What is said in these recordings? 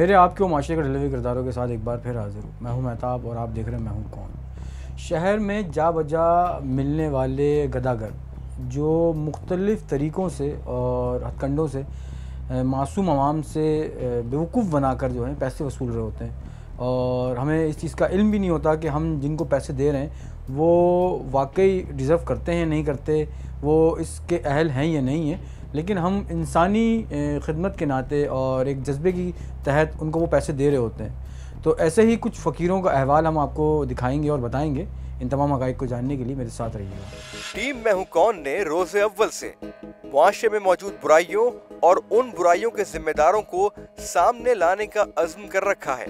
मेरे आपके माशरे के डिलीवरी किरदारों के साथ एक बार फिर हाजिर हूँ। मैं हूँ महताब और आप देख रहे हैं मैं हूँ कौन। शहर में जा बजा मिलने वाले गदागर जो मुख्तलिफ़ तरीक़ों से और हथकंडों से मासूम आवाम से बेवकूफ़ बनाकर जो है पैसे वसूल रहे होते हैं और हमें इस चीज़ का इल्म भी नहीं होता कि हम जिनको पैसे दे रहे हैं वो वाकई डिज़र्व करते हैं नहीं करते, वो इसके अहल हैं या नहीं हैं। लेकिन हम इंसानी खिदमत के नाते और एक जज्बे की तहत उनको वो पैसे दे रहे होते हैं। तो ऐसे ही कुछ फ़कीरों का अहवाल हम आपको दिखाएंगे और बताएंगे। इन तमाम हक़ाइक़ को जानने के लिए मेरे साथ रहिएगा। टीम मैं हूँ कौन ने रोज़े अव्वल से मुआशरे में मौजूद बुराइयों और उन बुराइयों के जिम्मेदारों को सामने लाने का अज़्म कर रखा है।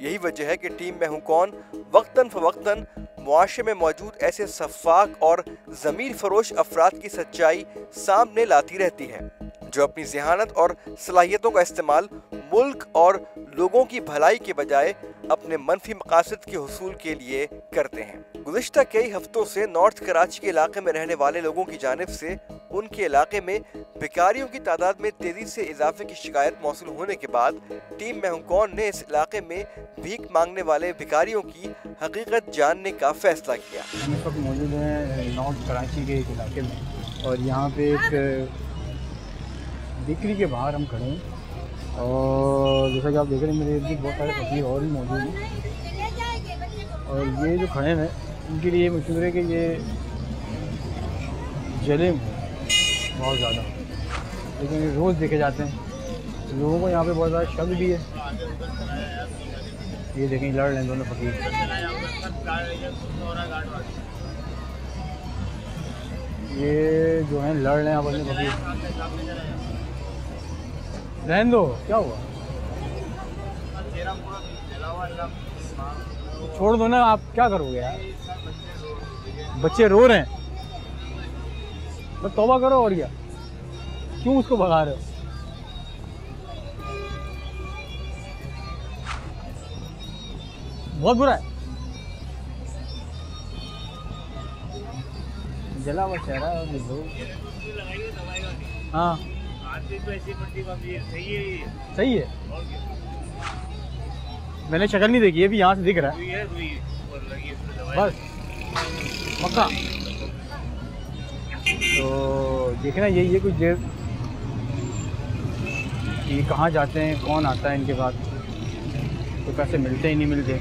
यही वजह है कि टीम मैं हूँ कौन वक्तन फवक्तन मुआशरे में मौजूद ऐसे सफ़ाक और ज़मीर फरोश अफराद की सच्चाई सामने लाती रहती है जो अपनी ज़हानत और सलाहियतों का इस्तेमाल मुल्क और लोगों की भलाई के बजाय अपने मनफी मकासद के हुसूल के लिए करते हैं। गुज़िश्ता कई हफ्तों से नॉर्थ कराची के इलाके में रहने वाले लोगों की जानिब से उनके इलाके में भिखारियों की तादाद में तेजी से इजाफे की शिकायत मौसूल होने के बाद टीम मैं हूँ कौन ने इस इलाके में भीख मांगने वाले भिखारियों की हकीकत जानने का फैसला किया। हम इस वक्त मौजूद हैं नॉर्थ कराची के एक इलाके में और यहाँ पे एक बेकरी के बाहर हम खड़े हैं और जैसा कि आप देख रहे हैं मेरे इर्द बहुत सारे फकीर और भी मौजूद हैं और ये जो खड़े हैं इनके लिए मशहूर है कि ये जलेम है बहुत ज़्यादा, लेकिन ये रोज़ देखे जाते हैं। लोगों को यहाँ पे बहुत ज़्यादा शक भी है। ये देखें लड़ रहे हैं दोनों फकीर। ये जो है लड़ रहे हैं आपस में फकीर। रहने दो, क्या हुआ? छोड़ दो ना, आप क्या करोगे यार? बच्चे रो रहे हैं, बस तौबा करो और क्या, क्यों उसको भगा रहे हो? बहुत बुरा है। जला हुआ चेहरा है। हाँ सही है। मैंने शक्ल नहीं देखी, ये भी यहाँ से दिख रहा है बस पक्का। तो देखना यही है कुछ देर ये कहाँ जाते हैं, कौन आता है इनके पास, तो पैसे मिलते ही नहीं मिलते,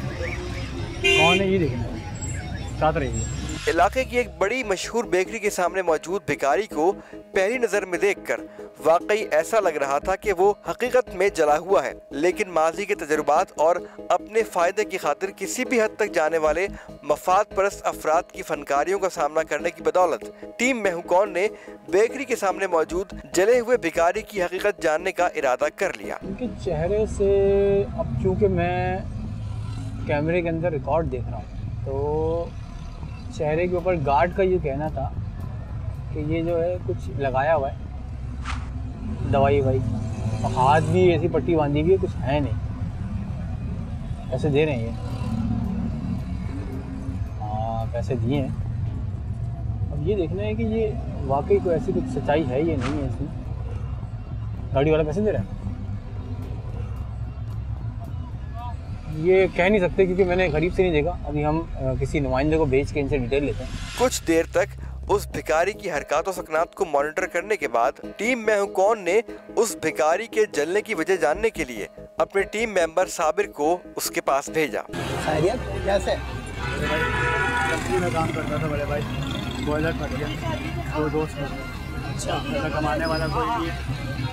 कौन है ये देखना है, साथ रहिए। इलाके की एक बड़ी मशहूर बेकरी के सामने मौजूद भिखारी को पहली नजर में देखकर वाकई ऐसा लग रहा था कि वो हकीकत में जला हुआ है, लेकिन माजी के तजुर्बात और अपने फायदे की खातिर किसी भी हद तक जाने वाले मफाद परस्त अफराद की फनकारियों का सामना करने की बदौलत टीम मैं हूँ कौन ने बेकरी के सामने मौजूद जले हुए भिखारी की हकीकत जानने का इरादा कर लिया। उनके चेहरे से अब चूँकि मैं कैमरे के अंदर रिकॉर्ड देख रहा हूँ तो चेहरे के ऊपर गार्ड का ये कहना था कि ये जो है कुछ लगाया हुआ है दवाई ववाई, और हाथ भी ऐसी पट्टी बांधी हुई है, कुछ है नहीं, पैसे दे रहे हैं ये। हाँ पैसे दिए हैं, अब ये देखना है कि ये वाकई कोई ऐसी कुछ सच्चाई है या नहीं है इसमें। गाड़ी वाला पैसे दे रहा है ये कह नहीं सकते क्योंकि मैंने करीब से नहीं देखा। अभी हम किसी नुमाइंदे को भेज के इनसे डिटेल लेते हैं। कुछ देर तक उस भिखारी की हरकत और सकनात को मॉनिटर करने के बाद टीम मैं हूँ कौन ने उस भिखारी के जलने की वजह जानने के लिए अपने टीम मेंबर साबिर को उसके पास भेजा। खैरियत कैसे? कंपनी में काम करता था बड़े भाई, बॉयलर फट गया, दो दोस्त हो गए। अच्छा कमाने वाला कोई नहीं है।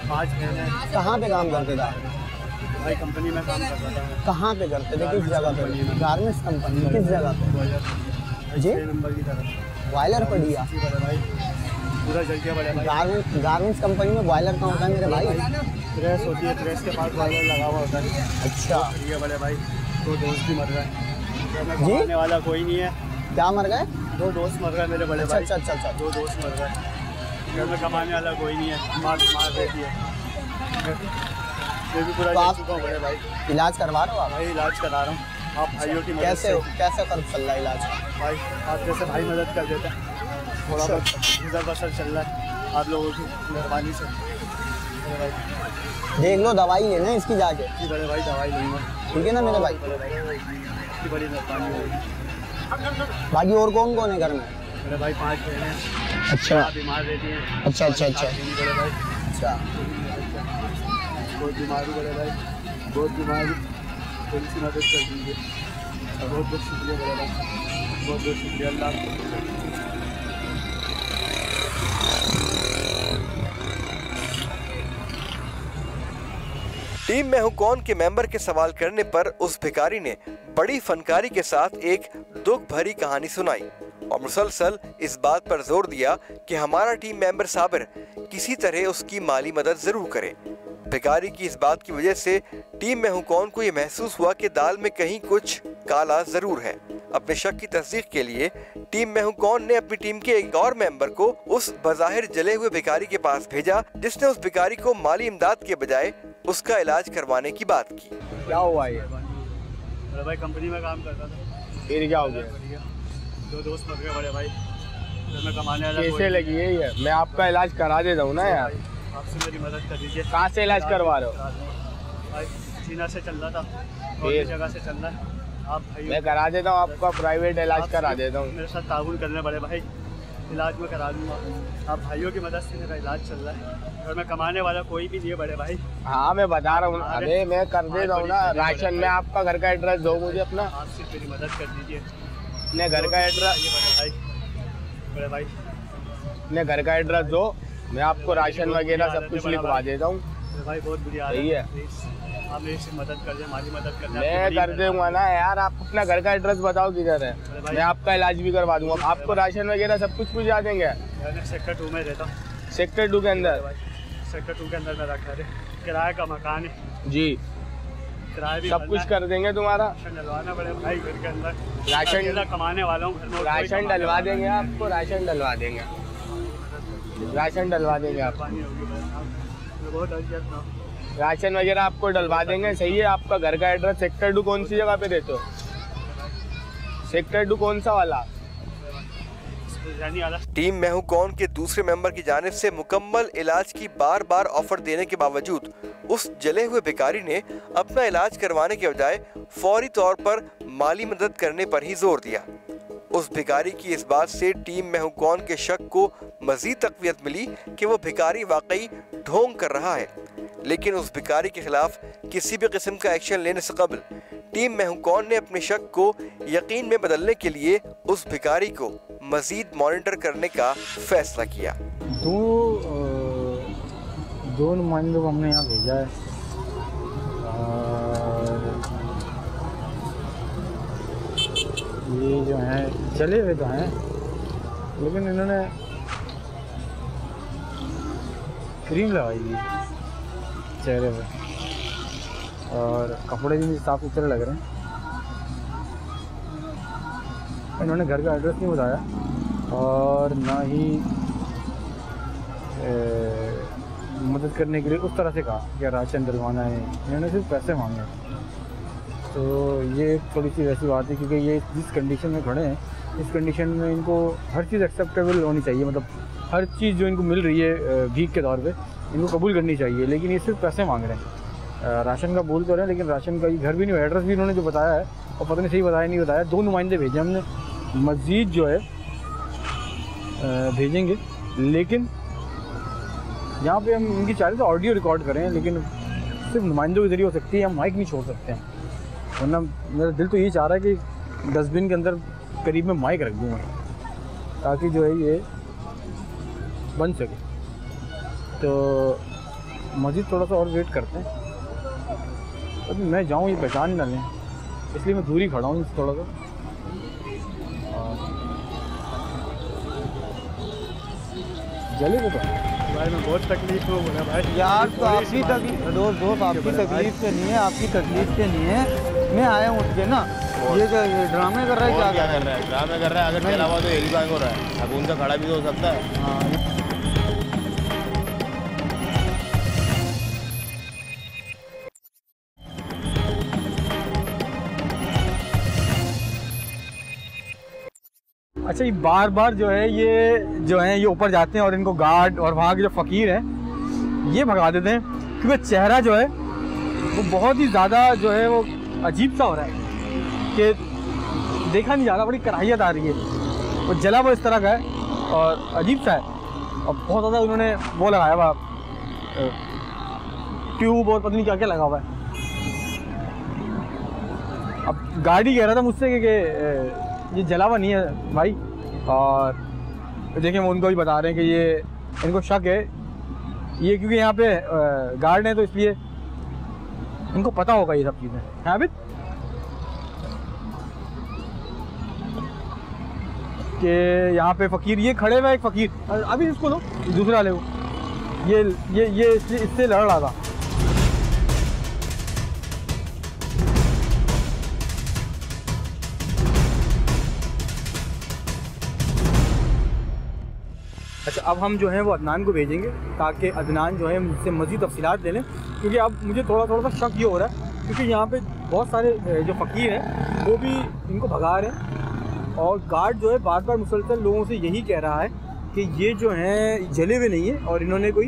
5 महीने। कहाँ पे काम करते थे भाई? कंपनी में काम करता था। कहाँ पे करते थे? किस जगह पे? गारमेंट्स कंपनी किस जगह पे? जी नंबर की तरफ बॉयलर पड़ी है भाई, पूरा जल गया बड़े भाई। गारमेंट्स कंपनी में बॉयलर कहाँ होता है मेरे भाई? प्रेस होती है, प्रेस के पास बॉयलर लगा हुआ होता है। अच्छा ये बड़े भाई 2 दोस्त भी मर गए, जी कमाने वाला कोई नहीं है। क्या मर गए? 2 दोस्त मर गए मेरे बड़े भाई। अच्छा 2 दोस्त मर गए, घर में कमाने वाला कोई नहीं है, मार देती है। मैं भी पूरा तो चुका हूँ बड़े भाई। इलाज करवा रहे हो आप? भाई इलाज करा रहा हूँ, आप भाइयों की मदद कैसे से। कैसे कर चल रहा है इलाज? भाई आप जैसे भाई मदद कर देते हैं, थोड़ा बहुत गुजर बसर चल रहा है आप लोगों की मेहरबानी से। देख लो, दवाई लेना है इसकी जाके। जी बड़े भाई दवाई लूँगा। ठीक है ना मेरे भाई? इतनी बड़ी मेहरबानी होगी। बाकी और कौन कौन है घर में? मेरे भाई 5 बहन हैं। अच्छा बीमार रहती हैं। अच्छा अच्छा अच्छा बड़े भाई अच्छा। बहुत बीमारी बड़े भाई, बहुत बीमारी, थोड़ी सी मदद कर दीजिए। बहुत बहुत शुक्रिया बड़े भाई, बहुत बहुत शुक्रिया। अल्लाह टीम मैं हूं कौन के मेंबर के सवाल करने पर उस भिखारी ने बड़ी फनकारी के साथ एक दुख भरी कहानी सुनाई और मुसलसल इस बात पर जोर दिया कि हमारा टीम मेंबर साबिर किसी तरह उसकी माली मदद जरूर करे। भिखारी की इस बात की वजह से टीम मैं हूं कौन को ये महसूस हुआ कि दाल में कहीं कुछ काला जरूर है। अपने शक की तस्दीक के लिए टीम मैं हूं कौन ने अपनी टीम के एक और मेंबर को उस बज़ाहिर जले हुए भिखारी के पास भेजा, जिसने उस भिखारी को माली इमदाद के बजाय उसका इलाज करवाने की बात की। क्या हुआ ये? बड़े भाई कंपनी में काम करता था। फिर क्या हो गया? 2 दोस्त मर गए बड़े भाई। जब मैं कमाने वाला कैसे लगी है ये? मैं आपका इलाज करा देता हूँ ना यार। आपसे मेरी मदद कर दीजिए। कहाँ से इलाज करवा रहे हो? भाई चीना से चल रहा था और एक जगह से चल रहा है। आप भाई मैं करा देता हूँ, आपका प्राइवेट इलाज करा देता हूँ। मेरे साथ ताउन करने बड़े भाई, इलाज में करा दूंगा। आप भाइयों की मदद से मेरा इलाज चल रहा है और मैं कमाने वाला कोई भी नहीं है बड़े भाई। हाँ मैं बता रहा हूँ, अरे मैं कर देता हूँ ना। राशन में आपका घर का एड्रेस दो मुझे अपना। आप सिर्फ मेरी मदद कर दीजिए। अपने घर का एड्रेस, बड़े भाई अपने घर का एड्रेस दो, मैं आपको राशन वगैरह सब कुछ लिखवा देता हूँ। भाई बहुत बुरी हालत सही है। आप मेरी सिर्फ मदद कर दें, माली मदद कर दें। मैं कर दूंगा ना यार। आप अपना घर का एड्रेस बताओ किधर है, मैं आपका इलाज भी करवा दूंगा। आपको राशन वगैरह सब कुछ पहुँचा देंगे। मैं सेक्टर 2 में रहता हूँ। सेक्टर 2 के अंदर? सेक्टर 2 के अंदर मेरा घर है, किराए का मकान है जी। किराया भी सब कुछ कर देंगे तुम्हारा। राशन डलवाना पड़े भाई घर के अंदर। राशन कमाने वाला हूँ, राशन डलवा देंगे आपको, राशन डलवा देंगे, राशन डलवा देंगे आप। बहुत अजियत ना राशन वगैरह आपको डलवा देंगे। सही है। आपका घर का एड्रेस सेक्टर 2 कौन सी जगह पे रहते हो? सेक्टर 2 कौन सा वाला? टीम मैं हूं कौन के दूसरे मेंबर की जानिब से मुकम्मल इलाज की बार बार ऑफर देने के बावजूद उस जले हुए भिखारी ने अपना इलाज करवाने के बजाय फौरी तौर पर माली मदद करने पर ही जोर दिया। उस भिखारी की इस बात से टीम मैं हूं कौन के शक को मजीद तक़वियत मिली कि वो भिखारी वाकई ढोंग कर रहा है। लेकिन उस भिखारी के खिलाफ किसी भी किस्म का एक्शन लेने से कबल टीम मैं हूं कौन ने अपने शक को यकीन में बदलने के लिए उस भिखारी को मजीद मॉनिटर करने का फैसला किया। दो नुमाइंदों को हमने यहाँ भेजा है ये जो हैं चले हुए तो हैं, लेकिन इन्होंने क्रीम लगाई हुई चेहरे पे और कपड़े भी साफ सुथरे लग रहे हैं। इन्होंने घर का एड्रेस नहीं बताया और ना ही मदद करने के लिए उस तरह से कहा कि राशन डलवाना है। इन्होंने सिर्फ पैसे मांगे। तो ये थोड़ी सी वैसी बात है क्योंकि ये जिस कंडीशन में खड़े हैं इस कंडीशन में इनको हर चीज़ एक्सेप्टेबल होनी चाहिए। मतलब हर चीज़ जो इनको मिल रही है भीख के तौर पे इनको कबूल करनी चाहिए, लेकिन ये सिर्फ पैसे मांग रहे हैं। राशन का बोल तो रहे हैं लेकिन राशन का घर भी नहीं, एड्रेस भी इन्होंने जो बताया है और पता नहीं सही बताया नहीं बताया। 2 नुमाइंदे भेजे हमने, मज़ीद जो है भेजेंगे, लेकिन यहाँ पे हम इनकी चाह रहे थे ऑडियो रिकॉर्ड करें, लेकिन सिर्फ नुमाइंदों के ज़रिए हो सकती है, हम माइक नहीं छोड़ सकते हैं। वरना मेरा दिल तो यही चाह रहा है कि डस्टबिन के अंदर करीब में माइक रख दूँगा ताकि जो है ये बन सके। तो मज़ीद थोड़ा सा और वेट करते हैं। अभी मैं जाऊँ ये पहचान ना लें, इसलिए मैं दूरी खड़ा हूँ थोड़ा सा। जले तो भाई मैं बहुत तकलीफ में बोला भाई यार। तो आपकी तकलीफ दोस्त आपकी तकलीफ से नहीं है, आपकी तकलीफ से नहीं है। मैं आया हूँ उठ के ना, ये ड्रामे कर रहा है। क्या कर रहा है? ड्रामे कर रहा है। अगर तेरा हुआ तो यही बात हो रहा है। अब उनका खड़ा भी तो हो सकता है। हाँ। अच्छा, ये बार बार जो है ये ऊपर जाते हैं और इनको गार्ड और वहाँ के जो फ़कीर हैं ये भगा देते हैं, क्योंकि चेहरा जो है वो बहुत ही ज़्यादा जो है वो अजीब सा हो रहा है कि देखा नहीं जा रहा, बड़ी कराहियत आ रही है, वो जला वो इस तरह का है और अजीब सा है। और बहुत ज़्यादा उन्होंने वो लगाया हुआ ट्यूब और पता नहीं क्या क्या लगा हुआ है। अब गाड़ी कह रहा था मुझसे कि ये जला हुआ नहीं है भाई, और देखिए वो उनको भी बता रहे हैं कि ये इनको शक है, ये क्योंकि यहाँ पे गार्ड हैं तो इसलिए इनको पता होगा ये सब चीज़ें। हैं अभी कि यहाँ पे फ़कीर ये खड़े हुए, एक फ़कीर अभी इसको लो, दूसरे वाले को, ये इससे लड़ रहा था। अच्छा, अब हम जो है वो अदनान को भेजेंगे ताकि अदनान जो है मुझसे मज़ीद तफसीलात ले लें, क्योंकि अब मुझे थोड़ा सा शक ये हो रहा है, क्योंकि यहाँ पे बहुत सारे जो फ़कीर हैं वो भी इनको भगा रहे हैं, और गार्ड जो है बार बार मुसलसल लोगों से यही कह रहा है कि ये जो हैं जले हुए नहीं है और इन्होंने कोई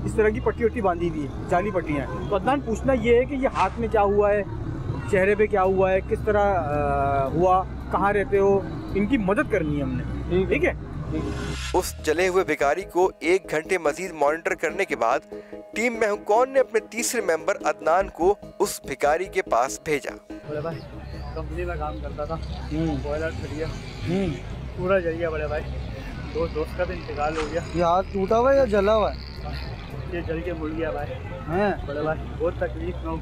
इस तरह की पट्टी वट्टी बांधी दी है, जाली पट्टियाँ हैं। तो अदनान पूछना ये है कि ये हाथ में क्या हुआ है, चेहरे पे क्या हुआ है, किस तरह हुआ, कहाँ रहते हो, इनकी मदद करनी है हमने। ठीक है। उस जले हुए भिखारी को 1 घंटे मजीद मॉनिटर करने के बाद टीम मैं हूं कौन ने अपने तीसरे मेंबर अदनान को उस भिखारी के पास भेजा। बड़े भाई कंपनी में काम करता था, बॉयलर खड़िया पूरा जल गया बड़े भाई, दोस्त का भी इंतकाल हो गया। ये हाथ टूटा हुआ है या जला हुआ है? ये जल के मुड़ गया भाई। हैं बड़े भाई बहुत तकलीफ में हूँ,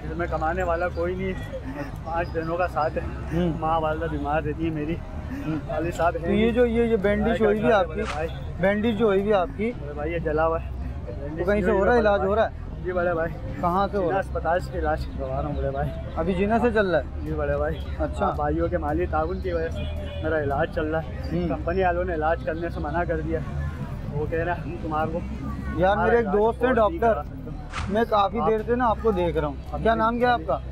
इसमें कमाने वाला कोई नहीं, 5 दिनों का साथ है, माँ वालदा बीमार रहती है मेरी, वाली साहब तो ये बैंडेज हुई भी आपकी, बैंडेज जो हुई भी आपकी भाई, ये जला हुआ है तो कहीं से हो रहा है, इलाज हो रहा है? जी बड़े भाई। कहाँ से हो रहा है? अस्पताल से इलाज करवा रहा हूँ बड़े भाई। अभी जिना से चल रहा है? जी बड़े भाई। अच्छा। भाइयों के माली ताउन की वजह से मेरा इलाज चल रहा है, कंपनी वालों ने इलाज करने से मना कर दिया, वो कह रहा है तुम्हारे को। यार मेरे एक दोस्त है डॉक्टर, मैं काफ़ी देर से ना आपको देख रहा हूँ। क्या नाम क्या है आपका?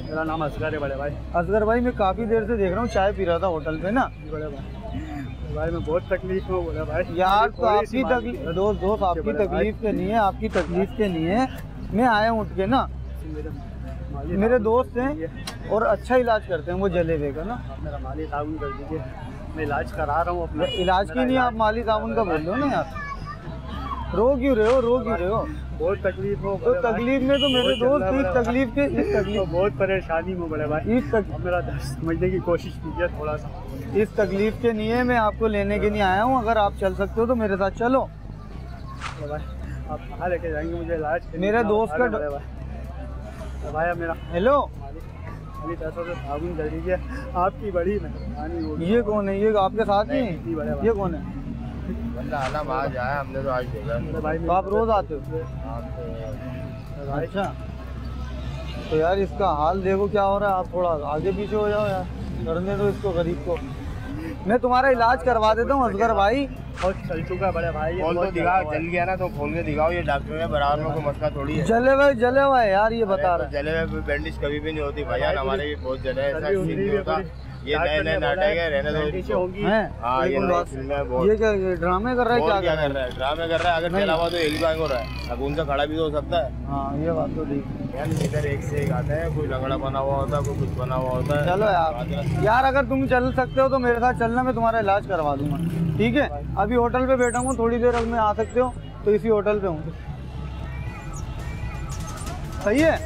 मेरा नाम असगर है बड़े भाई। असगर भाई, मैं काफ़ी देर से देख रहा हूँ, चाय पी रहा था होटल पे ना। बड़े भाई मैं बहुत तकलीफ में बोला भाई। यार तो आपकी तकलीफ दोस्त आपकी तकलीफ के नहीं है, आपकी तकलीफ के नहीं है, मैं आया हूँ उठ के ना, मेरे दोस्त हैं और अच्छा इलाज करते हैं वो जले हुए का ना। मेरा माली ताउन कर दीजिए, मैं इलाज करा रहा हूँ अपना। इलाज की नहीं, आप माली ताउन का बोल दो ना यार, रो क्यों रहे हो? बहुत तकलीफ हो तो तकलीफ में तो मेरे दोस्त इस तकलीफ बहुत परेशानी में बड़े भाई, मेरा समझने की कोशिश कीजिए थोड़ा सा। इस तकलीफ के नहीं है, मैं आपको लेने के लिए आया हूँ, अगर आप चल सकते हो तो मेरे साथ चलो। भाई आप कहाँ लेके जाएंगे मुझे इलाज? मेरे दोस्त का भाई मेरा हेलो अभी पैसों से साबुन कर दीजिए, आपकी बड़ी मेहरबानी होगी। ये कौन है? ये आपके साथ ही? ये कौन है? आज आया हमने तो आज देखा। तो आप रोज आते हो? अच्छा, तो यार इसका हाल देखो क्या हो रहा है, आप थोड़ा आगे पीछे हो जाओ यार, करने दो इसको, गरीब को। मैं तुम्हारा इलाज करवा देता हूँ असगर भाई। और चल चुका बड़े भाई, फोन तो दिखाओ, जल गया ना तो फोन के दिखाओ, ये डॉक्टर है बराबर में कोई मसला थोड़ी है। जले हुए यार, ये बता रहा है। जले हुए बैंडेज कभी भी नहीं होती भैया, हमारे भी बहुत जले ऐसा सीन नहीं होता, ये नए नाटक है, रहने दो इसको। हाँ ये क्या ड्रामे कर रहा है? क्या कर रहा है? ड्रामे कर रहा है, अगर चला हुआ तो एली बांग हो रहा है, शगुन से खड़ा भी तो हो सकता है। हाँ ये बात तो ठीक यार, इधर एक से एक आता है, कोई लंगड़ा बना हुआ होता है, कोई कुछ बना हुआ होता है। चलो यार अगर तुम चल सकते हो तो मेरे साथ चलना, मैं तुम्हारा इलाज करवा दूंगा, ठीक है? अभी होटल पे बैठा हूँ, थोड़ी देर में आ सकते हो तो इसी होटल पे हूँ, सही है?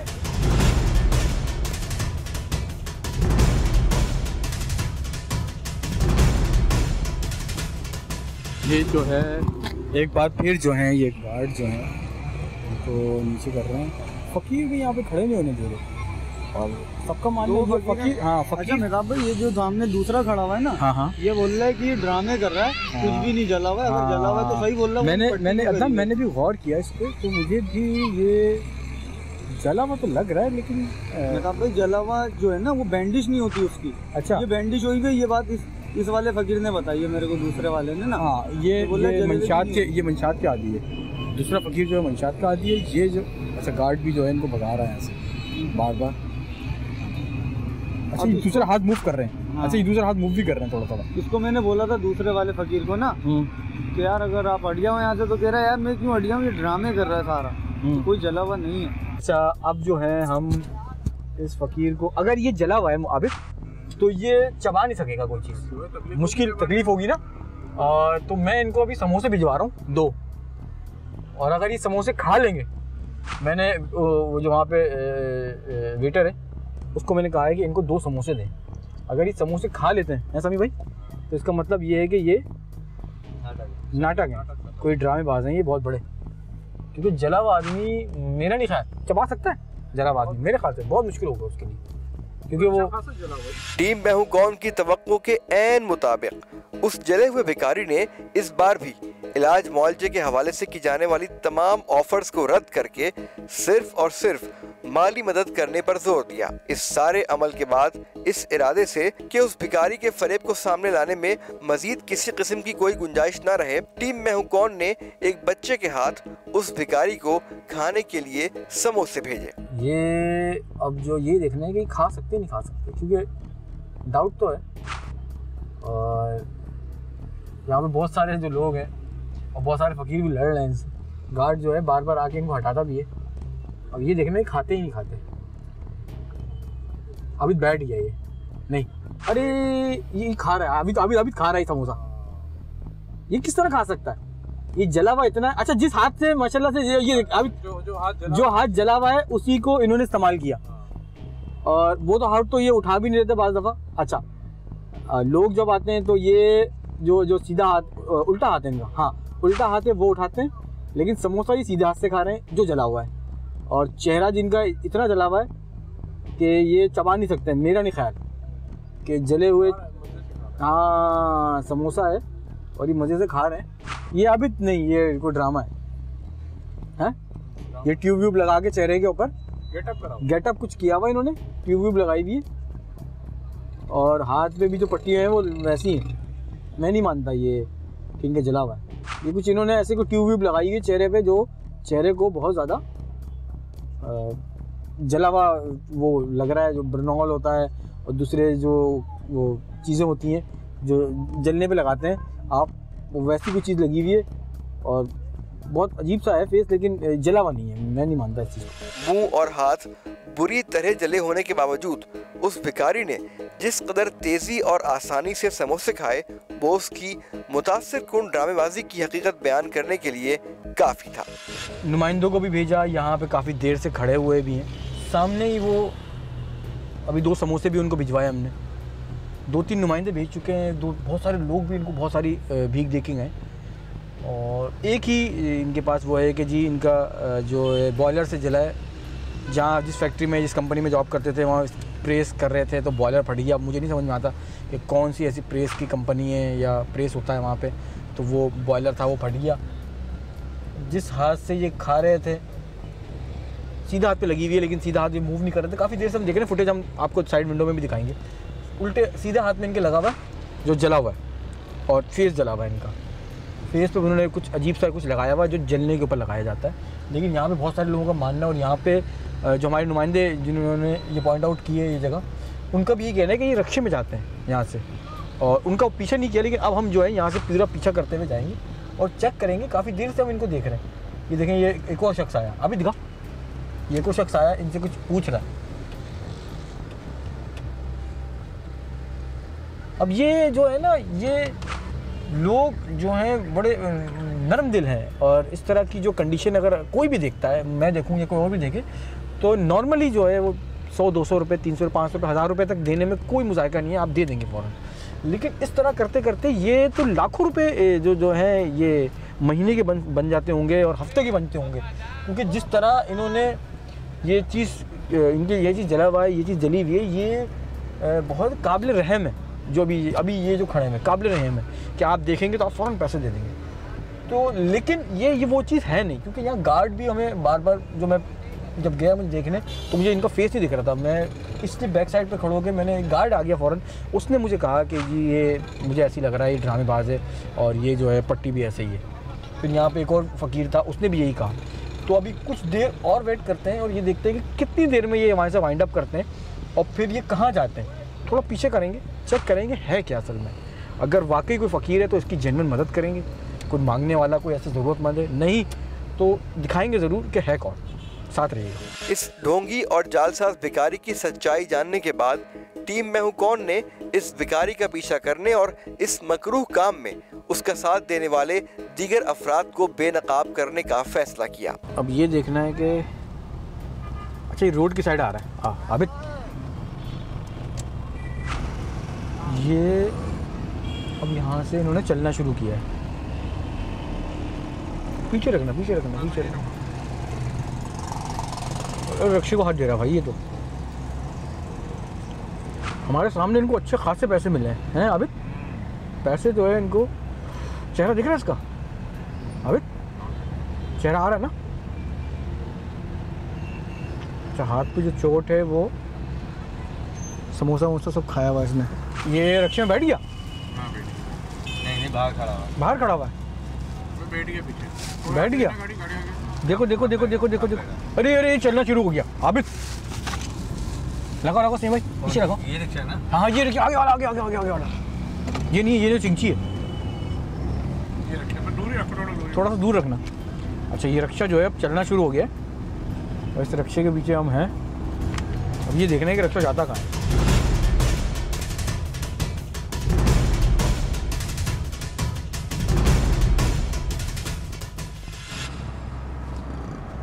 ये जो है एक बार फिर जो है ये गार्ड जो है उनको नीचे कर रहे हैं, फ़कीर भी यहाँ पे खड़े नहीं होने दे रहे, और सबका मानना है फ़कीर। हाँ फ़कीर। अच्छा मेहताब भाई, ये जो सामने दूसरा खड़ा हुआ है ना, हाँ ये बोल रहा है कि ये ड्रामे कर रहा है, कुछ भी नहीं जला हुआ है, अगर जला हुआ है तो सही बोल रहा है। मैंने भी गौर किया इस पर, तो मुझे भी ये जला हुआ तो लग रहा है, लेकिन मेहताब भाई जला हुआ जो है ना वो बैंडेज नहीं होती उसकी। अच्छा, ये बैंडेज हुई गई, ये बात इस वाले फकीर ने बताई है मेरे को, दूसरे वाले ने ना। हाँ ये मंशात के आदी है, दूसरा फकीर जो है मंशात का आदी है, ये जो अच्छा गार्ड भी जो है इनको भगा रहा है यहाँ से बार बार। अच्छा, दूसरा हाथ मूव कर रहे हैं। हाँ। अच्छा, ये दूसरा हाथ मूव भी कर रहे हैं थोड़ा थोड़ा। इसको मैंने बोला था दूसरे वाले फकीर को ना कि यार अगर आप हट जाओ यहाँ से, तो कह रहा है यार मैं क्यों हट जाऊँ, ये ड्रामे कर रहा है सारा, तो कोई जला हुआ नहीं है। अच्छा, अब जो है हम इस फकीर को, अगर ये जला हुआ है आबिद, तो ये चबा नहीं सकेगा कोई चीज़, मुश्किल तकलीफ होगी ना। और तो मैं इनको अभी समोसे भिजवा रहा हूँ 2, और अगर ये समोसे खा लेंगे, मैंने वो जो वहाँ पे वेटर है उसको मैंने कहा है कि इनको 2 समोसे दें। अगर ये समोसे खा लेते हैं समी भाई, तो इसका मतलब ये है कि ये नाटक है, कोई ड्रामेबाज हैं ये बहुत बड़े। क्योंकि जला हुआ आदमी मेरा नहीं ख्याल चबा सकता है, जला हुआ आदमी मेरे ख्याल से बहुत मुश्किल होगा उसके लिए, क्योंकि वो टीम मैं हूं कौन की तवक्को के ऐन मुताबिक उस जले हुए भिखारी ने इस बार भी इलाज मुआवजे के हवाले से की जाने वाली तमाम ऑफर्स को रद्द करके सिर्फ और सिर्फ माली मदद करने पर जोर दिया। इस सारे अमल के बाद इस इरादे से कि उस भिखारी के फरेब को सामने लाने में मजीद किसी किस्म की कोई गुंजाइश न रहे, टीम मैं हूं कौन ने एक बच्चे के हाथ उस भिखारी को खाने के लिए समोसे भेजे। ये अब जो ये देखना है कि खा सकते नहीं खा सकते, क्योंकि डाउट तो है। और यहाँ पे बहुत सारे जो लोग हैं और बहुत सारे फकीर भी लड़ रहे हैं इनसे, गार्ड जो है बार बार आके इनको हटाता भी है। अब ये देखना है खाते ही नहीं खाते। अभी बैठ गया ये नहीं, अरे ये खा रहा है, अभी खा रहा है समोसा। ये किस तरह खा सकता है, ये जला हुआ इतना। अच्छा, जिस हाथ से माशाल्लाह से ये अभी जो हाथ जला हुआ है उसी को इन्होंने इस्तेमाल किया, और वो तो हाथ तो ये उठा भी नहीं रहते बाज़ दफ़ा। अच्छा, लोग जब आते हैं तो ये जो सीधा हाथ, उल्टा हाथ है इनका, हाँ उल्टा हाथ है वो उठाते हैं, लेकिन समोसा ये सीधे हाथ से खा रहे हैं जो जला हुआ है। और चेहरा जिनका इतना जला हुआ है कि ये चबा नहीं सकते, मेरा नहीं ख्याल कि जले हुए, हाँ समोसा है और ये मज़े से खा रहे हैं। ये अभी नहीं, ये कोई ड्रामा है। ये ट्यूब व्यूब लगा के चेहरे के ऊपर गेटअप कुछ किया हुआ इन्होंने, ट्यूब व्यूब लगाई हुई है, और हाथ पे भी जो पट्टियाँ हैं वो वैसी हैं। मैं नहीं मानता ये कि इनके जला हुआ है, ये कुछ इन्होंने ऐसे कोई ट्यूब व्यूब लगाई हुई है चेहरे पे, जो चेहरे को बहुत ज़्यादा जला हुआ वो लग रहा है, जो बर्नॉल होता है और दूसरे जो वो चीज़ें होती हैं जो जलने पे लगाते हैं आप, वो वैसी कोई चीज़ लगी हुई है, और बहुत अजीब सा है फेस, लेकिन जला हुआ नहीं है। मैं नहीं मानता इस चीज़ को। मुंह और हाथ बुरी तरह जले होने के बावजूद उस भिखारी ने जिस कदर तेजी और आसानी से समोसे खाए, वो उसकी मुतासिर कुन ड्रामेबाजी की हकीकत बयान करने के लिए काफ़ी था। नुमाइंदों को भी भेजा, यहाँ पे काफ़ी देर से खड़े हुए भी हैं सामने ही। वो अभी 2 समोसे भी उनको भिजवाए हमने, 2-3 नुमाइंदे भेज चुके हैं, बहुत सारे लोग भी इनको बहुत सारी भीख दे के गए। और एक ही इनके पास वो है कि जी इनका जो बॉयलर से जला है, जहाँ जिस फैक्ट्री में जिस कंपनी में जॉब करते थे वहाँ प्रेस कर रहे थे तो बॉयलर फट गया। अब मुझे नहीं समझ में आता कि कौन सी ऐसी प्रेस की कंपनी है या प्रेस होता है वहाँ पे, तो वो बॉयलर था वो फट गया। जिस हाथ से ये खा रहे थे सीधा हाथ पे लगी हुई है, लेकिन सीधा हाथ ये मूव नहीं कर रहे थे। काफ़ी देर से हम देख रहे हैं फुटेज, हम आपको साइड विंडो में भी दिखाएंगे। उल्टे सीधे हाथ में इनके लगा हुआ है जो जला हुआ है, और फेस जला हुआ है इनका। फेस पे उन्होंने कुछ अजीब सा कुछ लगाया हुआ है जो जलने के ऊपर लगाया जाता है। लेकिन यहाँ पे बहुत सारे लोगों का मानना है, और यहाँ पे जो हमारे नुमाइंदे जिन्होंने ये पॉइंट आउट किए ये जगह, उनका भी ये कहना है कि ये रक्षे में जाते हैं यहाँ से, और उनका पीछा नहीं किया। लेकिन अब हम जो है यहाँ से पूरा पीछा करते हुए जाएंगे और चेक करेंगे। काफ़ी देर से हम इनको देख रहे हैं। ये देखें, ये एक और शख्स आया, अभी दिखा, ये एक और शख्स आया, इनसे कुछ पूछ रहा है। अब ये जो है ना, ये लोग जो हैं बड़े नरम दिल हैं, और इस तरह की जो कंडीशन अगर कोई भी देखता है, मैं देखूँ या कोई और भी देखे, तो नॉर्मली जो है वो 100-200 रुपये, 300, 500 रुपये, 1000 रुपये तक देने में कोई मुज़ायका नहीं है, आप दे देंगे फ़ौरन। लेकिन इस तरह करते करते ये तो लाखों रुपए जो हैं ये महीने के बन जाते होंगे और हफ्ते के बनते होंगे, क्योंकि जिस तरह इन्होंने ये चीज़, इनकी ये चीज़ जला हुआ है, ये चीज़ जली हुई है, ये बहुत काबिल रहम है। जो अभी ये जो खड़े हैं काबिल रहम है कि आप देखेंगे तो आप फ़ौरन पैसे दे देंगे। तो लेकिन ये वो चीज़ है नहीं, क्योंकि यहाँ गार्ड भी हमें बार बार, जो मैं जब गया मुझे देखने तो मुझे इनका फेस नहीं दिख रहा था। मैं इसलिए बैक साइड पे खड़े हो के, मैंने गार्ड आ गया फ़ौरन, उसने मुझे कहा कि जी ये मुझे ऐसी लग रहा है ये ड्रामेबाज है, और ये जो है पट्टी भी ऐसे ही है। फिर यहाँ पे एक और फ़कीर था, उसने भी यही कहा। तो अभी कुछ देर और वेट करते हैं और ये देखते हैं कि कितनी देर में ये हमारे से वाइंड अप करते हैं और फिर ये कहाँ जाते हैं। थोड़ा पीछे करेंगे चेक करेंगे है क्या असल में। अगर वाकई कोई फ़कीर है तो इसकी जेन्युइन मदद करेंगे, कोई मांगने वाला कोई ऐसा ज़रूरतमंद है नहीं तो दिखाएंगे ज़रूर कि है कौन, साथ रहेगा। इस ढोंगी और जालसाज भिखारी की सच्चाई जानने के बाद टीम मैं हूं कौन ने इस भिखारी का पीछा करने और इस मकरूह काम में उसका साथ देने वाले दीगर अफराद को बेनकाब करने का फैसला किया। अब ये देखना है कि अच्छा ये रोड की साइड आ रहा है। हाँ अभी ये अब यहाँ से इन्होंने चलना शुरू किया है। पीछे रखना, पीछे रखना, पीछे रखना। और रक्षे को हाथ दे रहा भाई। ये तो हमारे सामने इनको अच्छे खासे पैसे मिले हैं अभी। पैसे जो है इनको, चेहरा दिख रहा है इसका अभी, चेहरा आ रहा है ना। अच्छा हाथ पे जो चोट है वो समोसा वमोसा सब खाया हुआ इसने। ये रक्षे में बैठ गया? हाँ बैठ गया। नहीं बाहर खड़ा हुआ। बाहर खड़ा हुआ है? बैठ गया पीछे। बैठ गया? देखो देखो देखो देखो देखो देखो। अरे अरे चलना शुरू हो गया। आबिद लगाओ लगाओ सही भाई, पीछे लगाओ। ये रिक्शा है ना? हाँ ये रखिए, आगे वाला आगे आगे आगे आगे वाला। ये नहीं, ये जो चिंची है ये रिक्शा पर दूर ही रखो, थोड़ा सा दूर रखना। अच्छा ये रक्षा जो है अब चलना शुरू हो गया और इस रक्षे के पीछे हम हैं। अब ये देखना है कि रक्षा जाता कहाँ है।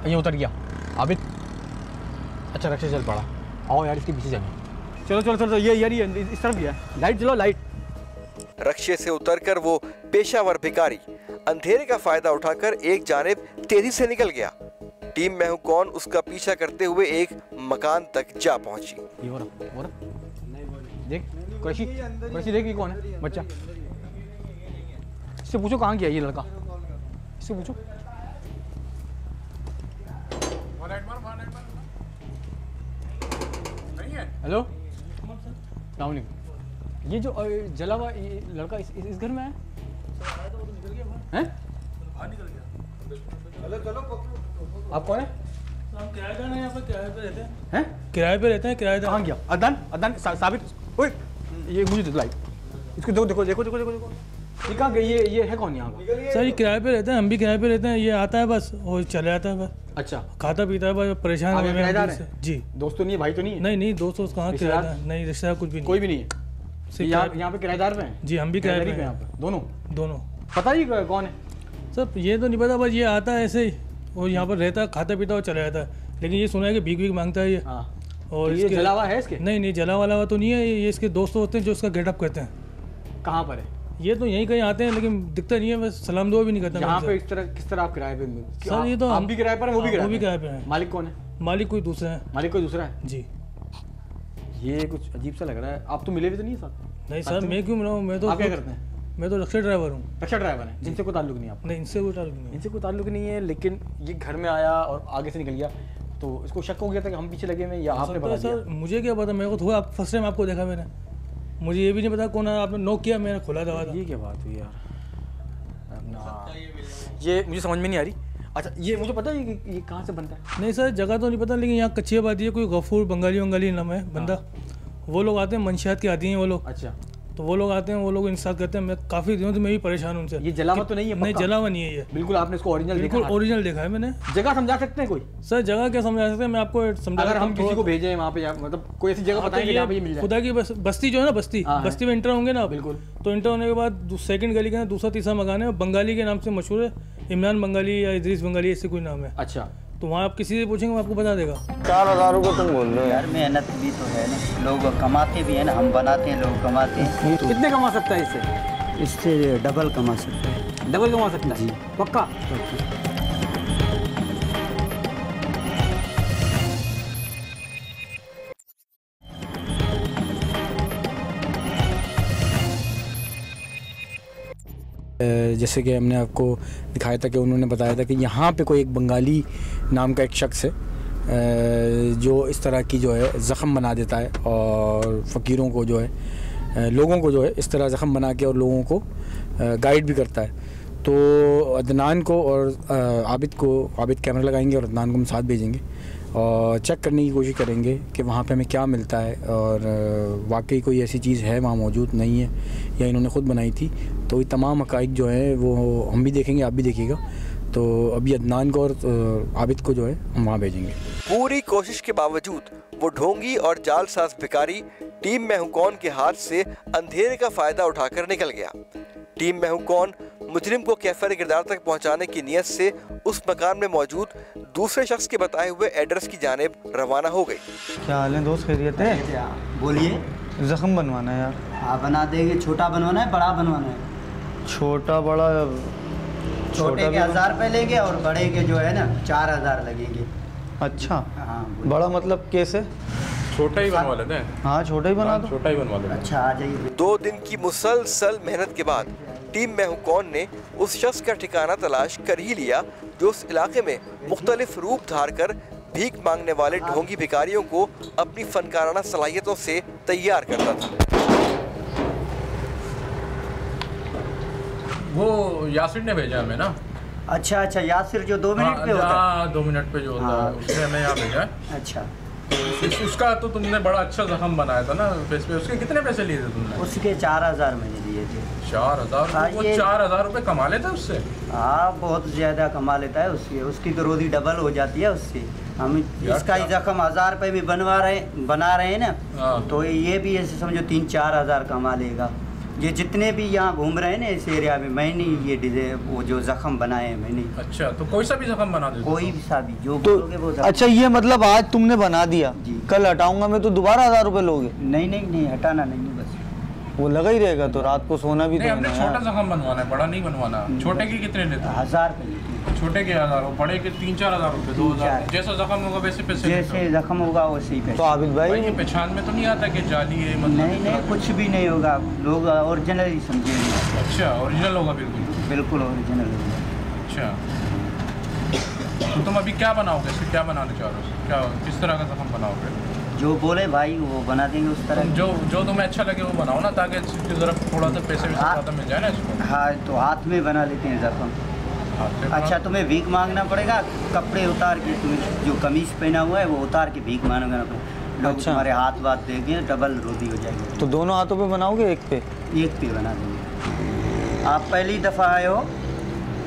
ये उतर गया आबिद। अच्छा रक्षा चल पड़ा। आओ यार इसके पीछे जाएंगे। चलो चलो चलो, ये यार ये इस तरफ गया। लाइट चलो लाइट। रक्षे से उतरकर वो पेशावर भिखारी अंधेरे का फायदा उठाकर एक जानिब तेजी से निकल गया। टीम मैं हूं कौन उसका पीछा करते हुए एक मकान तक जा पहुंची। ये हो रहा देख कुरैशी, कुरैशी देख ये कौन है बच्चा। इससे पूछो कहाँ गया ये लड़का, इससे पूछो। हेलो अस्सलाम वालेकुम। ये जो जला हुआ ये लड़का इस घर में है? हैं? आप कौन है? हम किराएदार हैं, यहाँ पर किराए पे रहते हैं। हैं? किराए पे रहते हैं, किराएदार। कहाँ गया? अदनान अदनान साबित। ओए ये मुझे दो लाइट, इसको देखो देखो देखो देखो देखो देखो। ये कहाँ गई? ये है कौन यहाँ का? सर ये किराए पे रहते हैं, हम भी किराए पे रहते हैं। ये आता है बस और चले जाता है बस। अच्छा खाता पीता है बस, परेशान आप हुए हैं किराएदार हम हैं? से। जी। दोस्त तो नहीं है, भाई तो नहीं है? नहीं नहीं दोस्त कहाँ रिश्तेदार? किराएदार नहीं, रिश्तेदार कुछ भी नहीं। कोई भी नहीं है? सिर्फ यहाँ पे किराएदार पे हैं? जी हम भी किराए पे किराएदारी पे हैं यहाँ पे दोनों? दोनों। पता ही कौन है? सर ये तो नहीं पता, बस ये आता है ऐसे ही और यहाँ पर रहता है, खाता पीता और चला जाता है। लेकिन ये सुना है कि भीख भीख मांगता है ये। हाँ और तो ये इसके जला हुआ है इसके? नहीं नहीं जला वाला तो नहीं है, ये इसके दोस्त होते हैं जो इसका गेटअप करते हैं। कहाँ पर है? ये तो यहीं कहीं आते हैं लेकिन दिखता नहीं है, बस सलाम दुआ भी नहीं करता। यहाँ पे इस तरह किस तरह आप किराए पे? सर ये तो आप भी किराए पर हैं, वो भी किराए पे हैं। मालिक कौन है? मालिक कोई दूसरा है। मालिक कोई दूसरा है? जी। ये कुछ अजीब सा लग रहा है। आप तो मिले भी तो नहीं है साथ? नहीं सर मैं क्यों मिला हूँ? मैं तो आप क्या करते हैं? मैं तो रक्षा ड्राइवर हूँ। रक्षा ड्राइवर है? इनसे कोई ताल्लुक नहीं है आपका? नहीं इनसे कोई ताल्लुक नहीं है। इनसे कोई ताल्लुक नहीं है, लेकिन ये घर में आया और आगे से निकल गया तो इसको शक हो गया था कि हम पीछे लगे हुए या आपने बता दिया? सर मुझे क्या पता, मेरे को थोड़ा फर्स्ट टाइम आपको देखा मैंने, मुझे ये भी नहीं पता कौन है। आपने नॉक किया, मैंने खोला दरवाजा। ये क्या बात हुई यार? ये मुझे समझ में नहीं आ रही। अच्छा ये मुझे पता है ये कहाँ से बनता है? नहीं सर जगह तो नहीं पता, लेकिन यहाँ कच्ची आबादी है। कोई गफूर बंगाली नाम है बंदा, वो लोग आते हैं, मंशियात के आदि हैं वो लोग। अच्छा तो वो लोग आते हैं, वो लोग इंसाफ करते हैं। मैं काफ़ी दिनों से मैं भी परेशान हूँ उनसे। ये जलावा तो नहीं है? नहीं जलावा नहीं है ये, बिल्कुल आपने इसको ओरिजिनल देखा? बिल्कुल ओरिजिनल देखा है मैंने। जगह समझा सकते हैं कोई? सर जगह क्या समझा सकते हैं, मैं आपको समझा। अगर हम किसी को भेजें वहाँ पे, मतलब कोई ऐसी जगह बताएंगे जहाँ पे ये मिल जाए? खुदा की बस्ती जो है ना, बस्ती बस्ती में इंटर होंगे ना। बिल्कुल। तो इंटर होने के बाद सेकंड गली का दूसरा तीसरा मकान है, बंगाली के नाम से मशहूर है, इमरान बंगाली या इद्रीस बंगाली ऐसे कोई नाम है। अच्छा तो वहाँ आप किसी से पूछेंगे वो आपको बता देगा। 4,000 रुपये तुम बोल रहे हो यार, मेहनत भी तो है ना, लोग कमाते भी है ना, हम बनाते हैं लोग कमाते हैं। कितने कमा सकता है इससे? इससे डबल कमा सकते हैं। डबल कमा सकता है? पक्का? जैसे कि हमने आपको दिखाया था कि उन्होंने बताया था कि यहाँ पे कोई एक बंगाली नाम का एक शख्स है जो इस तरह की जो है ज़ख़म बना देता है और फ़कीरों को जो है, लोगों को जो है इस तरह ज़ख़म बना के और लोगों को गाइड भी करता है। तो अदनान को और आबिद कैमरा लगाएंगे और अदनान को हम साथ भेजेंगे और चेक करने की कोशिश करेंगे कि वहाँ पे हमें क्या मिलता है और वाकई कोई ऐसी चीज़ है वहाँ मौजूद नहीं है या इन्होंने ख़ुद बनाई थी। तो ये तमाम हक़ाइक़ जो हैं वो हम भी देखेंगे, आप भी देखिएगा। तो अभी अदनान को और आबिद को जो है हम वहाँ भेजेंगे। पूरी कोशिश के बावजूद वो ढोंगी और जालसाज भिखारी टीम मैं हूं कौन के हाथ से अंधेरे का फायदा उठाकर निकल गया। टीम मैं हूं कौन मुजरिम को कैफर किरदार तक पहुंचाने की नियत से उस मकान में मौजूद दूसरे शख्स के बताए हुए एड्रेस की जानिब रवाना हो गई। क्या हाल है दोस्त, खैरियत है? बोलिए। जख्म बनवाना है यार। हाँ बना देंगे। छोटा बनवाना है बड़ा बनवाना है? छोटा बड़ा। छोटे के 1000 रुपये लेंगे और बड़े के जो है ना 4000 लगेंगे। अच्छा। हाँ बड़ा मतलब कैसे? छोटा ही बनवा लेते हैं। हाँ छोटा ही बना दो। छोटा ही बनवा लेते हैं। अच्छा आ जाइए। 2 दिन की मुसलसल मेहनत के बाद टीम मैं हूं कौन ने उस शख्स का ठिकाना तलाश कर ही लिया जो उस इलाके में मुख्तलिफ रूप धार कर भीख मांगने वाले ढोंगी भिखारियों को अपनी फनकाराना सलाहियतों से तैयार करता था। वो यासिर ने भेजा हमें ना। अच्छा अच्छा, यासिर जो 2 मिनट पे होता है। 2 मिनट पे जो होता है उसने हमें यहाँ भेजा है। अच्छा। उसका तो तुमने बड़ा अच्छा जख्म बनाया था ना फेस पे। उसके कितने पैसे लिए थे तुमने? उसके 4000 मैंने दिए थे। 4000? वो 4000 रुपये कमा लेता है उससे? हाँ बहुत ज़्यादा कमा लेता है उससे। उसकी तो रोज़ी डबल हो जाती है उससे। हम इसका ही जख्म 1000 रुपये में बना रहे हैं ना, तो ये भी ऐसे समझो 3-4 हज़ार कमा लेगा। ये जितने भी यहाँ घूम रहे हैं ना इस एरिया में, मैंने ये डिजाइन वो जो जख्म बनाए हैं मैंने। अच्छा, तो कोई सा भी जख्म बना दे? कोई भी सा भी जो तो बोलोगे वो जख्म। अच्छा ये मतलब आज तुमने बना दिया, कल हटाऊंगा मैं तो दोबारा 1000 रुपये लोगे? नहीं हटाना नहीं, बस वो लगा ही रहेगा। तो रात को सोना भी नहीं, हमने छोटा जख्म बनवाना है, बड़ा नहीं बनवाना। छोटे के कितने लेते? 1000 रुपये। छोटे के 1000, बड़े के 3-4 हज़ार रुपये, 2000। जैसा जख्म होगा वैसे पैसे। जैसे जख्म होगा वैसे ही पैसे। तो आबिद भाई ये पहचान में तो नहीं आता कि जाली है? मतलब नहीं कुछ भी नहीं होगा, लोग ओरिजिनल ही समझेंगे। अच्छा, ओरिजिनल होगा बिल्कुल? बिल्कुल ओरिजिनल होगा। अच्छा, तो तुम अभी क्या बनाओगे? इससे क्या बनाने चाह रहे हो? क्या किस तरह का जख्म बनाओगे? जो बोले भाई वो बना देंगे उस तरह। जो तुम्हें अच्छा लगे वो बनाओ ना, ताकि इसकी ज़रा थोड़ा सा पैसे भी ज़्यादा मिल जाए ना इसको। हाँ तो हाथ में बना लेते हैं जख्म। अच्छा तुम्हें भीख मांगना पड़ेगा, कपड़े उतार के, तुम्हें जो कमीज पहना हुआ है वो उतार के भीख मांगना पड़ेगा। लोग तुम्हारे हाथ बात देंगे, डबल रोटी हो जाएगी। तो दोनों हाथों पे बनाओगे? एक पे बना देंगे। आप पहली दफ़ा आए हो,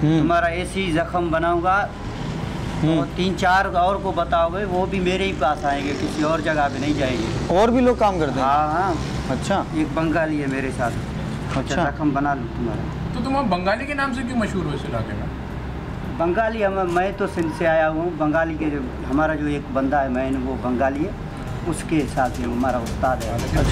तुम्हारा ऐसी जख्म बनाऊंगा और 3-4 और को बताओगे, वो भी मेरे ही पास आएंगे, किसी और जगह पे नहीं जाएंगे। और भी लोग काम करते हैं? हाँ। अच्छा। एक बंगाली है मेरे साथ। अच्छा जख्म बना लूँ तुम्हारा। तो तुम बंगाली के नाम से क्यों मशहूर हो इस इलाके में? बंगाली मैं तो सिंध से आया हूँ। बंगाली के जो हमारा जो एक बंदा है मैन, वो बंगाली है, उसके साथ ये हमारा उस्ताद है। अच्छा।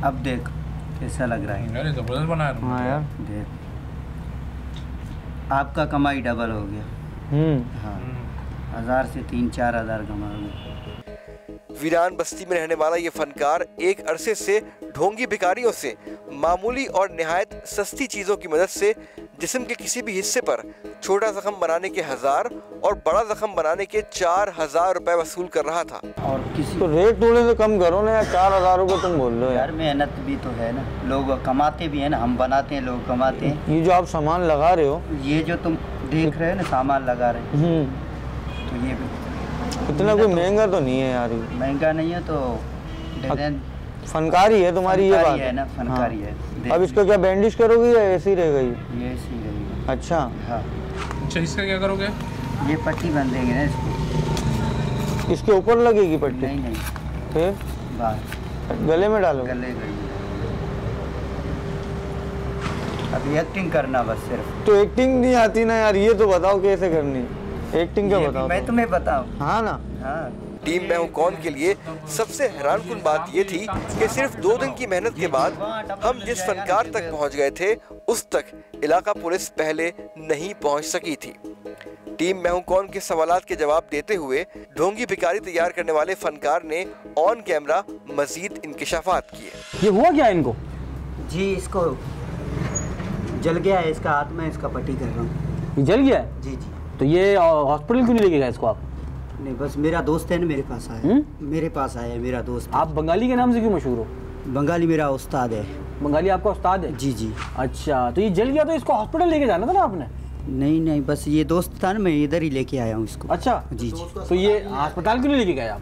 अब देख कैसा लग रहा है? जबरदस्त बनाया। हाँ यार देख, आपका कमाई डबल हो गया। हाँ 1000 से 3-4 हज़ार कमाओगे। वीरान बस्ती में रहने वाला ये फनकार एक अरसे से ढोंगी भिखारियों से मामूली और निहायत सस्ती चीजों की मदद से जिस्म के किसी भी हिस्से पर छोटा जख्म बनाने के 1000 और बड़ा जख्म बनाने के 4000 रुपए वसूल कर रहा था। और किसी तो रेट थोड़े से कम करो ना यार, 4000 रुपये तुम बोल रहे हो यार। मेहनत भी तो है ना, लोग कमाते भी है ना, हम बनाते हैं लोग कमाते हैं। ये जो आप सामान लगा रहे हो, ये जो तुम देख रहे हो ना सामान लगा रहे हैं, तो ये भी इतना कोई महंगा तो नहीं है यार। महंगा नहीं है तो फनकारी है तुम्हारी, ये बात है ना, फनकारी है। अब इसको क्या बैंडिश करोगे या ऐसे ही रहेगा? ये ऐसे ही रहेगा। अच्छा। हाँ। अच्छा, इसका क्या करोगे? ये पट्टी बन देंगे ना इसको। इसके ऊपर लगेगी पट्टी? नहीं फिर बाहर गले में डालो? गले अभी एक्टिंग करना बस सिर्फ। तो एक्टिंग नहीं आती ना यार, ये तो बताओ कैसे करनी? एक्टिंग क्या बताओ? मैं तुम्हें बताऊं? हाँ ना। हाँ। टीम मैं हूं कौन के लिए सबसे हैरानकुन बात ये थी कि सिर्फ 2 दिन की मेहनत के बाद हम जिस फनकार तक पहुंच गए थे उस तक इलाका पुलिस पहले नहीं पहुंच सकी थी। टीम मैं हूं कौन के सवालात के जवाब देते हुए ढोंगी भिखारी तैयार करने वाले फनकार ने ऑन कैमरा मजीद इंकिशाफात किए। ये हुआ क्या इनको? जी इसको जल गया है इसका हाथ में, इसका पट्टी कर रहा हूँ। ये जल गया है? जी जी। तो ये हॉस्पिटल क्यों नहीं लेके गए इसको आप? नहीं, बस मेरा दोस्त है ना, मेरे पास आया। मेरे पास आया मेरा दोस्त। आप बंगाली के नाम से क्यों मशहूर हो? बंगाली मेरा उस्ताद है। बंगाली आपका उस्ताद है? जी जी। अच्छा, तो ये जल गया तो इसको हॉस्पिटल लेके जाना था ना आपने? नहीं, बस ये दोस्त था ना, मैं इधर ही लेके आया हूँ इसको। अच्छा जी जी। तो ये अस्पताल क्यों नहीं लेके गए आप?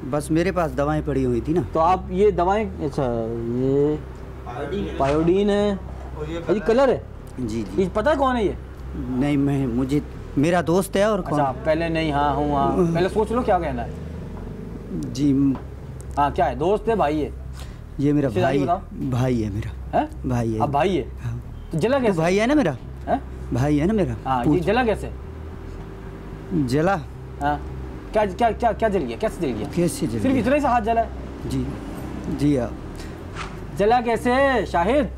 बस मेरे पास दवाएं पड़ी हुई थी ना। तो आप ये दवाएं, अच्छा ये पायोडीन है और ये कलर है? जी जी। ये पता है कौन है ये? नहीं, मुझे मेरा दोस्त है। और कौन? अच्छा, पहले नहीं, हाँ हूँ, हाँ पहले सोच लो क्या कहना है जी। हाँ, क्या है? दोस्त है, भाई है? ये मेरा भाई है मेरा। है? भाई है। अब भाई है? हाँ। तो जला कैसे? भाई है ना मेरा। है? भाई है ना मेरा। हाँ, ये जला कैसे? जला? हाँ, क्या क्या क्या क्या जल गया? कैसे जल गया? कैसे जल? सिर्फ इतना ही सा हाथ जला है? जी जी। हाँ। जला कैसे शाहिद?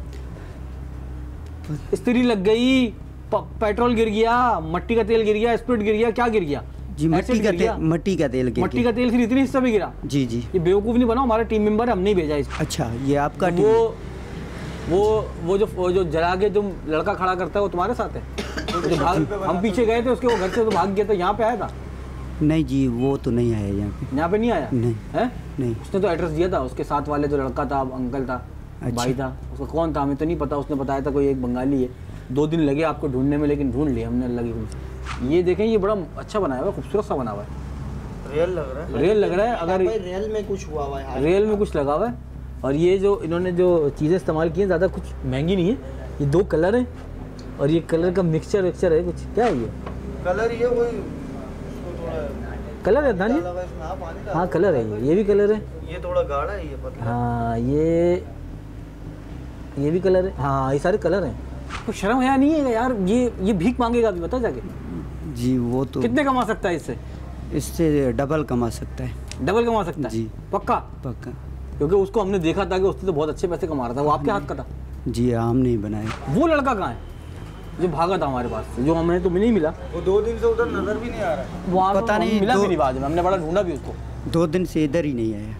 स्त्री लग गई, पेट्रोल गिर गया, मट्टी का तेल गिर गया, स्प्रिट गिर गया, क्या गिर गया? जी, मट्टी का तेल मट्टी का तेल, फिर इतनी हिस्सा भी गिरा? जी जी। ये बेवकूफ़ नहीं बना, हमारा टीम मेंबर है, हमने ही भेजा इसको। अच्छा, ये आपका टीम? वो जो जला के जो लड़का खड़ा करता है वो तुम्हारे साथ है? जो भाग, हम पीछे गए थे उसके, वो घर से तो भाग गया था, यहाँ पे आया था? नहीं जी, वो तो नहीं आया यहाँ पे नहीं आया? नहीं है? नहीं। उसने तो एड्रेस दिया था, उसके साथ वाले जो लड़का था, अंकल था। अच्छा। भाई था, उसका कौन था हमें तो नहीं पता, उसने बताया था कोई एक बंगाली है। 2 दिन लगे आपको ढूंढने में, लेकिन ढूंढ लिया हमने, अल्लाह की खुशी। ये देखें, ये बड़ा अच्छा बनाया हुआ है, खूबसूरत सा बना हुआ है, रियल लग रहा है। रियल लग रहा है। अगर रियल में कुछ हुआ हुआ है, रियल में कुछ लगा हुआ है। और ये जो इन्होंने जो चीज़ें इस्तेमाल की हैं, ज़्यादा कुछ महंगी नहीं है। ये 2 कलर हैं और ये कलर का मिक्सचर है कुछ, क्या है ये? कलर ये वही कलर है दानी? हाँ कलर है, ये भी कलर है। ये थोड़ा गाढ़ा है, ये पतला। हाँ, ये भी कलर है। हाँ, ये सारे कलर हैं। तो शर्म है नहीं है यार? ये भीख मांगेगा अभी, बता जाके। जी, वो तो कितने कमा सकता है इससे? इससे डबल कमा सकता है। डबल कमा सकता है जी। पक्का? पक्का। क्योंकि उसको हमने देखा था कि उसने तो बहुत अच्छे पैसे कमा रहा था। वो आपके हाथ का था? जी, हम नहीं बनाए। वो लड़का कहाँ है जो भागा था हमारे पास से, जो हमें तो नहीं मिला? वो 2 दिन से उधर नजर भी नहीं आ रहा है। वहाँ पता नहीं, मिला भी नहीं बाद में, हमने बड़ा ढूंढा भी उसको। 2 दिन से इधर ही नहीं आया।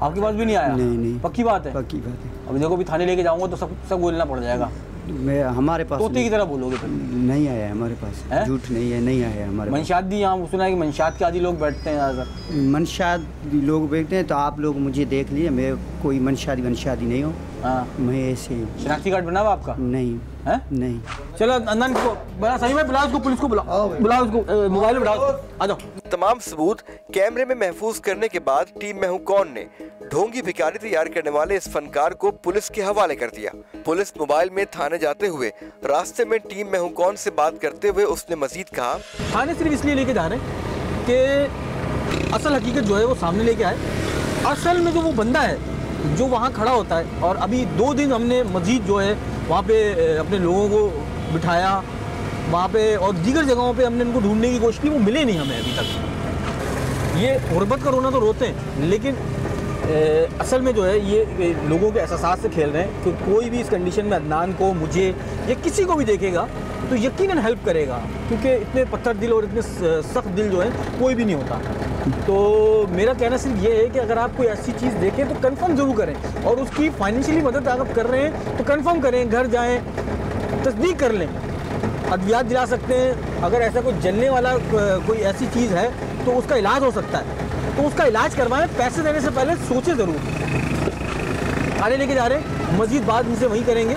आपके पास भी नहीं आया? नहीं। पक्की बात है? पक्की बात है। अभी देखो, अभी थाने लेके जाऊंगा तो सब बोलना पड़ जाएगा। मैं हमारे पास तोते की तरह बोलोगे फिर। नहीं आया हमारे पास, झूठ नहीं है, नहीं आया हमारे पास। मनशादी, यहाँ सुना है कि मनशाद के आदि लोग बैठते हैं ज़्यादातर। मनशाद लोग बैठते हैं, तो आप लोग मुझे देख लीजिए, मैं कोई मनशादी नहीं हूँ। हाँ, मैं ऐसे। शनाख्ती कार्ड बना हुआ आपका? नहीं है? नहीं। चलो अंदर को बड़ा सही में बुलाओ उसको, पुलिस को बुलाओ उसको, मोबाइल में बुलाओ, आ जाओ। तमाम सबूत कैमरे में महफूज करने के बाद टीम मैं हूं कौन ने ढोंगी भिखारी तैयार करने वाले इस फनकार को पुलिस के हवाले कर दिया। पुलिस मोबाइल में थाने जाते हुए रास्ते में टीम मैं हूं कौन से बात करते हुए उसने मजीद कहा, थाने सिर्फ इसलिए लेके जा रहे हैं कि असल हकीकत जो है वो सामने लेके आए। असल में जो वो बंदा है जो वहाँ खड़ा होता है, और अभी 2 दिन हमने मजीद जो है वहाँ पे अपने लोगों को बिठाया वहाँ पे, और दीगर जगहों पे हमने उनको ढूंढने की कोशिश की, वो मिले नहीं हमें अभी तक। ये गुर्बत का रोना तो रोते हैं, लेकिन असल में जो है ये लोगों के एहसास से खेल रहे हैं कि कोई भी इस कंडीशन में अदनान को, मुझे या किसी को भी देखेगा तो यकीनन हेल्प करेगा, क्योंकि इतने पत्थर दिल और इतने सख्त दिल जो है कोई भी नहीं होता। तो मेरा कहना सिर्फ ये है कि अगर आप कोई ऐसी चीज़ देखें तो कंफर्म ज़रूर करें, और उसकी फाइनेंशियली मदद अगर कर रहे हैं तो कंफर्म करें, घर जाएँ, तस्दीक कर लें, अद्वियात दिला सकते हैं। अगर ऐसा कोई जलने वाला कोई ऐसी चीज़ है तो उसका इलाज हो सकता है, तो उसका इलाज करवाएं। पैसे देने से पहले सोचें ज़रूर। थाने लेके जा रहे हैं, मज़ीद बात इनसे वहीं करेंगे।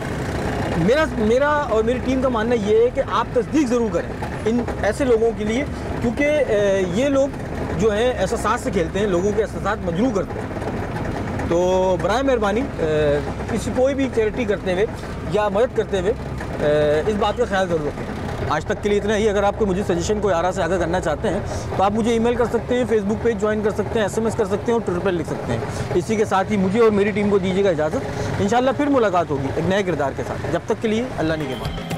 मेरा और मेरी टीम का मानना ये है कि आप तस्दीक ज़रूर करें इन ऐसे लोगों के लिए, क्योंकि ये लोग जो हैं एहसास से खेलते हैं, लोगों के एहसास मजरूह करते हैं। तो बराए मेहरबानी किसी कोई भी चैरिटी करते हुए या मदद करते हुए इस बात का ख्याल ज़रूर रखें। आज तक के लिए इतना ही। अगर आपको मुझे सजेशन कोई आरा से आगे करना चाहते हैं तो आप मुझे ईमेल कर सकते हैं, फेसबुक पेज ज्वाइन कर सकते हैं, SMS कर सकते हैं और ट्विटर पर लिख सकते हैं। इसी के साथ ही मुझे और मेरी टीम को दीजिएगा इजाज़त। इंशाल्लाह फिर मुलाकात होगी एक नए किरदार के साथ। जब तक के लिए अल्लाह ने के बाद।